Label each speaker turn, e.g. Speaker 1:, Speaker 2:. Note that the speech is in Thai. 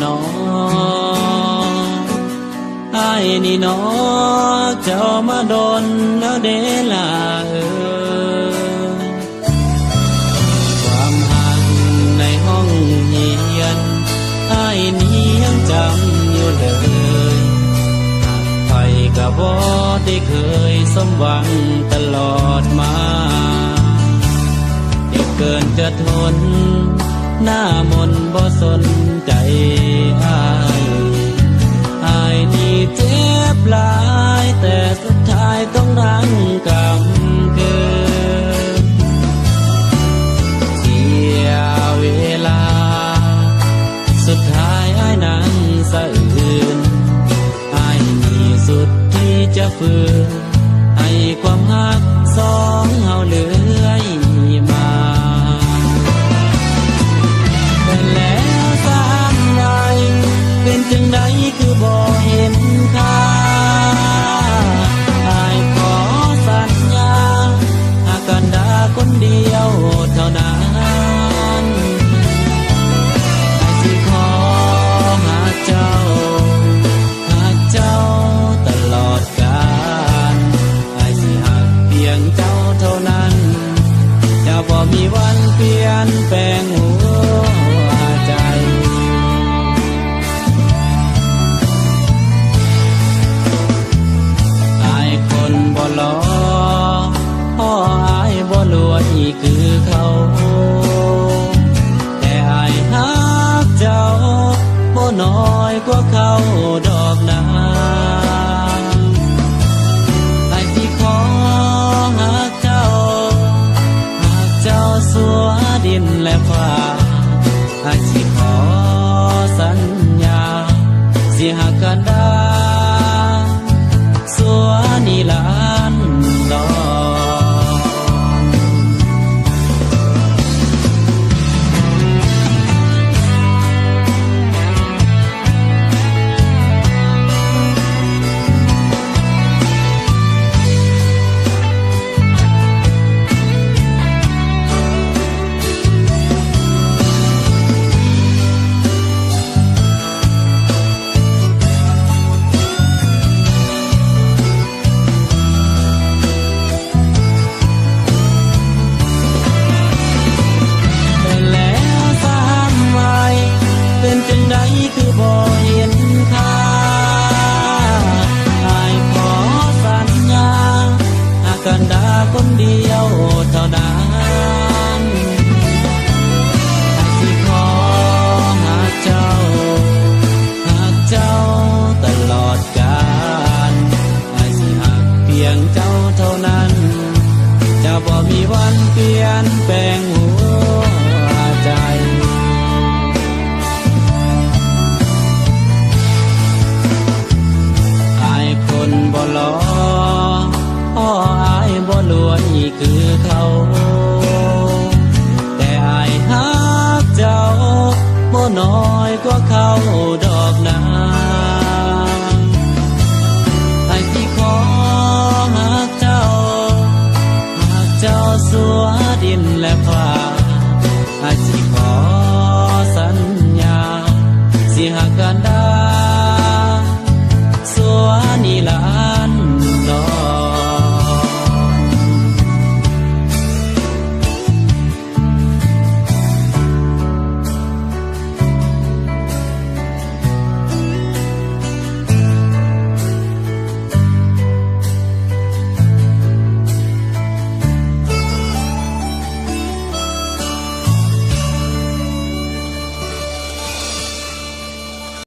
Speaker 1: น้ออายนี่น้อเจ้ามาโดนแล้วเดล่ะความหักในห้องเรียนอายนี้ยังจำอยู่เลยไปก็บ่ได้เคยสมหวังตลอดมาเจ็บเกินจะทนหน้ามนบ่สนใจอายนี่เจ็บหลายแต่สุดท้ายต้องรั้งกำเกินเสียเวลาสุดท้ายอายนั้นสะอื้นอายนี่สุดที่จะฝืนให้ความหักสองเฮาเลื่อยมาแต่แล้วสามวัยเป็นจังใดคือบ่เห็นค่าอายขอสัญญาหากกันดาคนเดียวเท่านั้นอายสิขอหากเจ้าตลอดกาลอายสิหักเพียงเจ้าเท่านั้นจะบ่มีวันเปลี่ยนแปลงหัวใจอายคนบ่หล่อพ่ออายบ่รวยคือเขาแต่อายหักเจ้าบ่น้อยกว่าเขาดอกนาอายสิขอหักเจ้าสัวดินและฟ้าอายสิขอสัญญาสิหักกันดาสัวนิรันดรเป็นจังใดคือบ่เห็นค่าอายขอสัญญาหากกันดาคนเดียวเท่านั้นอายสิขอหากเจ้าตลอดกาลอายสิหักเพียงเจ้าเท่านั้นจะบ่มีวันเปลี่ยนแปลงหัวใจคนบ่หล่อพ่ออายบ่รวยคือเขา